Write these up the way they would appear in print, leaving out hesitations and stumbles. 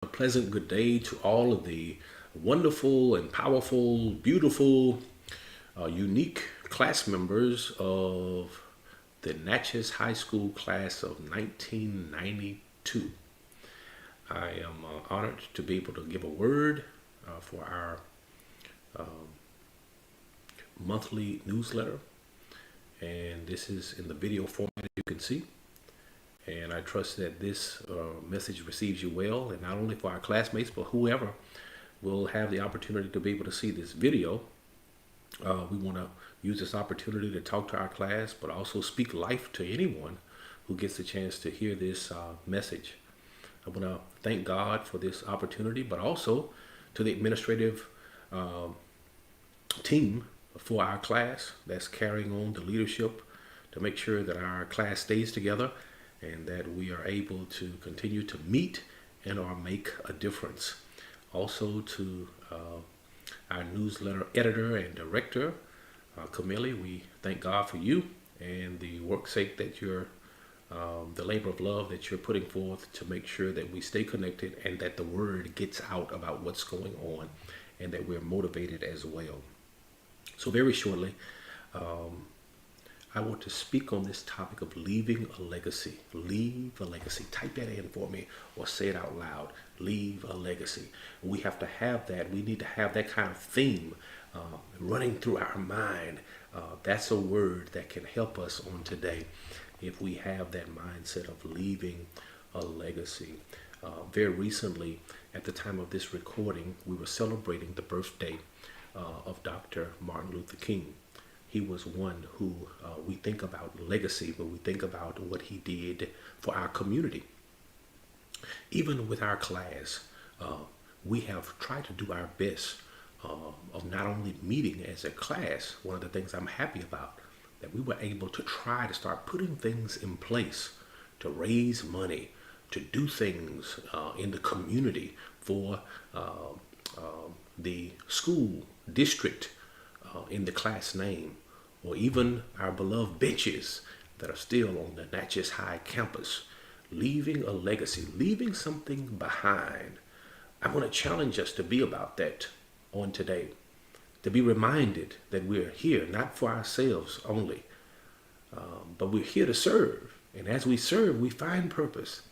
A pleasant good day to all of the wonderful and powerful, beautiful, unique class members of the Natchez High School class of 1992. I am honored to be able to give a word for our monthly newsletter, and this is in the video format you can see. And I trust that this message receives you well, and not only for our classmates, but whoever will have the opportunity to be able to see this video. We want to use this opportunity to talk to our class, but also speak life to anyone who gets a chance to hear this message. I want to thank God for this opportunity, but also to the administrative team for our class that's carrying on the leadership to make sure that our class stays together and that we are able to continue to meet and or make a difference. Also to our newsletter editor and director, Camille, we thank God for you and the work sake that you're, the labor of love that you're putting forth to make sure that we stay connected and that the word gets out about what's going on and that we're motivated as well. So very shortly, I want to speak on this topic of leaving a legacy. Leave a legacy. Type that in for me or say it out loud. Leave a legacy. We have to have that. We need to have that kind of theme running through our mind. That's a word that can help us on today if we have that mindset of leaving a legacy. Very recently, at the time of this recording, we were celebrating the birthday of Dr. Martin Luther King. He was one who we think about legacy when we think about what he did for our community. Even with our class, we have tried to do our best of not only meeting as a class. One of the things I'm happy about, that we were able to try to start putting things in place to raise money, to do things in the community for the school district in the class name, or even our beloved benches that are still on the Natchez High campus. Leaving a legacy, leaving something behind. I want to challenge us to be about that on today, to be reminded that we're here not for ourselves only, but we're here to serve. And as we serve, we find purpose.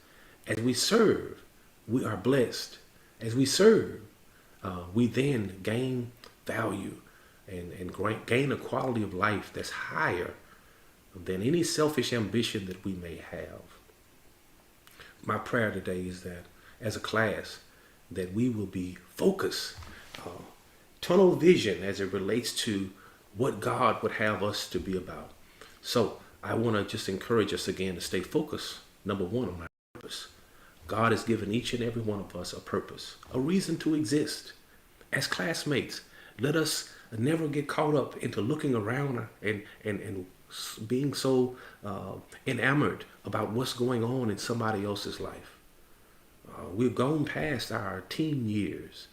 As we serve, we are blessed. As we serve, we then gain value and gain a quality of life that's higher than any selfish ambition that we may have. My prayer today is that as a class, that we will be focused, tunnel vision as it relates to what God would have us to be about. So I want to just encourage us again to stay focused, number one, on our purpose. God has given each and every one of us a purpose, a reason to exist. As classmates, let us never get caught up into looking around and being so enamored about what's going on in somebody else's life. We've gone past our teen years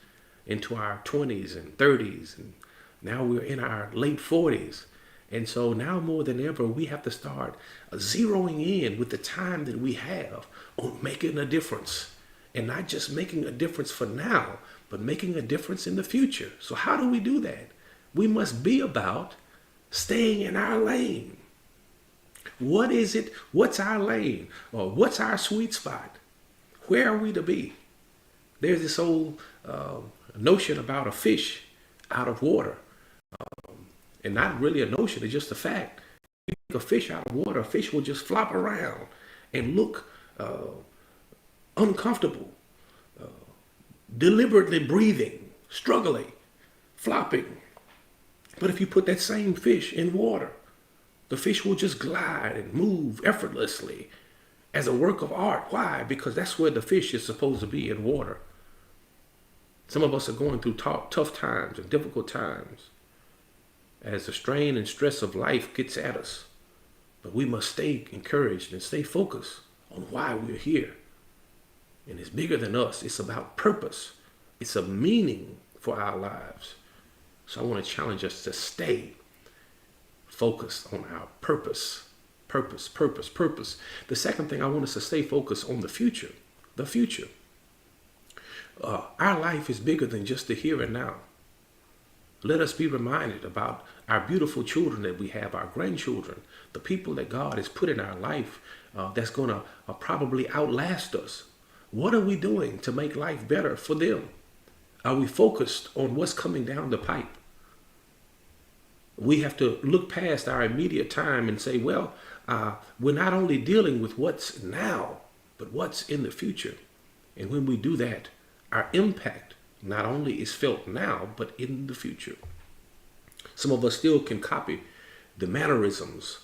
into our 20s and 30s, and now we're in our late 40s. And so now more than ever, we have to start zeroing in with the time that we have on making a difference. And not just making a difference for now, but making a difference in the future. So how do we do that? We must be about staying in our lane. What is it? What's our lane? Or what's our sweet spot? Where are we to be? There's this old notion about a fish out of water. And not really a notion, it's just a fact. You take a fish out of water, a fish will just flop around and look uncomfortable, deliberately breathing, struggling, flopping. But if you put that same fish in water, the fish will just glide and move effortlessly as a work of art. Why? Because that's where the fish is supposed to be, in water. Some of us are going through tough times and difficult times as the strain and stress of life gets at us. But we must stay encouraged and stay focused on why we're here. And it's bigger than us. It's about purpose. It's a meaning for our lives. So I want to challenge us to stay focused on our purpose. Purpose, purpose, purpose. The second thing, I want us to stay focused on the future. The future. Our life is bigger than just the here and now. Let us be reminded about our beautiful children that we have, our grandchildren, the people that God has put in our life that's going to probably outlast us. What are we doing to make life better for them? Are we focused on what's coming down the pipe? We have to look past our immediate time and say, well, we're not only dealing with what's now, but what's in the future. And when we do that, our impact not only is felt now, but in the future. Some of us still can copy the mannerisms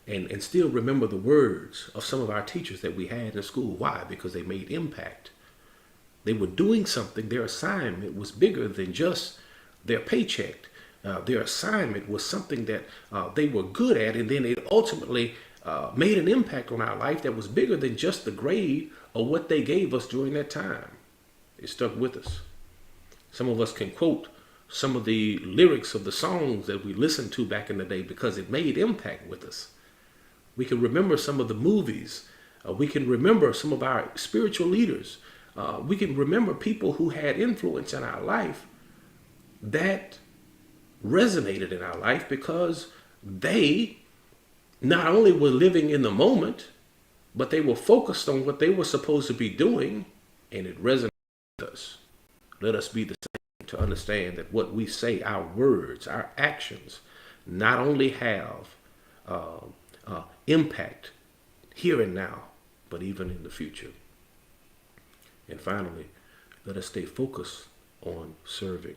and still remember the words of some of our teachers that we had in school. Why? Because they made impact. They were doing something. Their assignment was bigger than just their paycheck. Their assignment was something that they were good at, and then it ultimately made an impact on our life that was bigger than just the grade or what they gave us during that time. It stuck with us. Some of us can quote some of the lyrics of the songs that we listened to back in the day because it made impact with us. We can remember some of the movies. We can remember some of our spiritual leaders. We can remember people who had influence in our life that resonated in our life because they not only were living in the moment, but they were focused on what they were supposed to be doing, and it resonated with us. Let us be the same to understand that what we say, our words, our actions, not only have impact here and now, but even in the future. And finally, let us stay focused on serving.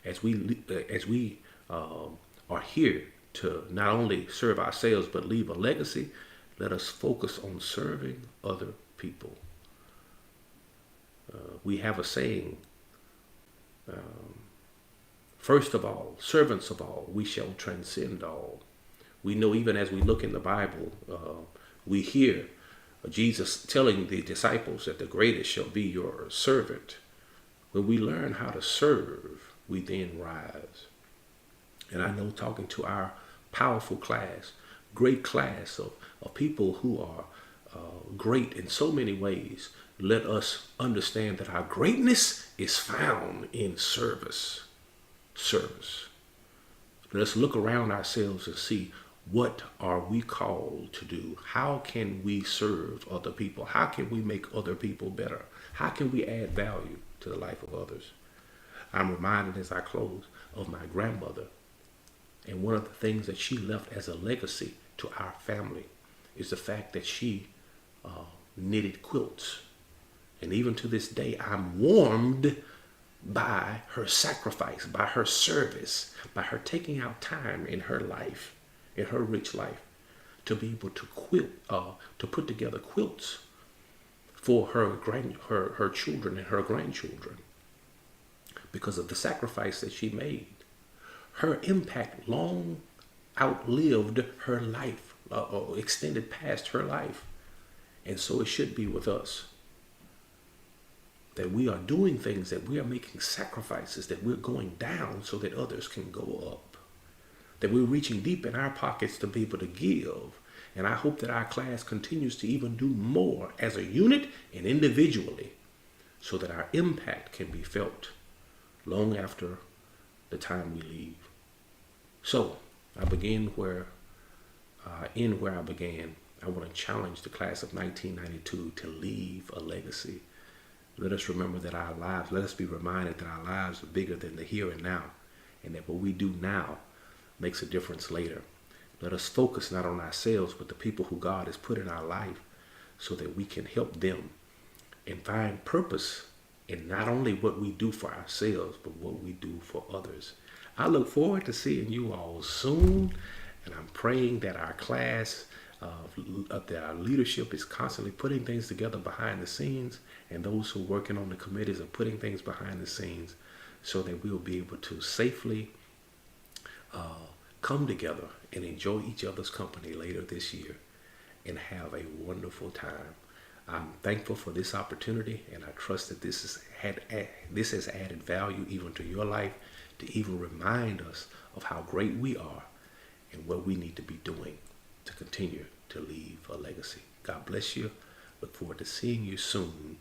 As we are here to not only serve ourselves but leave a legacy, let us focus on serving other people. We have a saying, first of all, servants of all, we shall transcend all. We know even as we look in the Bible, we hear Jesus telling the disciples that the greatest shall be your servant. When we learn how to serve, we then rise. And I know, talking to our powerful class, great class of people who are great in so many ways, let us understand that our greatness is found in service. Service. Let us look around ourselves and see, what are we called to do? How can we serve other people? How can we make other people better? How can we add value to the life of others? I'm reminded as I close of my grandmother. And one of the things that she left as a legacy to our family is the fact that she knitted quilts. And even to this day, I'm warmed by her sacrifice, by her service, by her taking out time in her life, in her rich life, to be able to quilt, to put together quilts for her children and her grandchildren. Because of the sacrifice that she made, her impact long outlived her life, or extended past her life. And so it should be with us, that we are doing things, that we are making sacrifices, that we're going down so that others can go up, that we're reaching deep in our pockets to be able to give. And I hope that our class continues to even do more as a unit and individually, so that our impact can be felt long after the time we leave. So I begin where I end where I began. I want to challenge the class of 1992 to leave a legacy. Let us remember that our lives, let us be reminded that our lives are bigger than the here and now, and that what we do now makes a difference later. Let us focus not on ourselves, but the people who God has put in our life, so that we can help them and find purpose in not only what we do for ourselves, but what we do for others. I look forward to seeing you all soon, and I'm praying that our class, that our leadership is constantly putting things together behind the scenes, and those who are working on the committees are putting things behind the scenes, so that we'll be able to safely come together and enjoy each other's company later this year and have a wonderful time. I'm thankful for this opportunity, and I trust that this has added value even to your life, to even remind us of how great we are and what we need to be doing to continue to leave a legacy. God bless you. Look forward to seeing you soon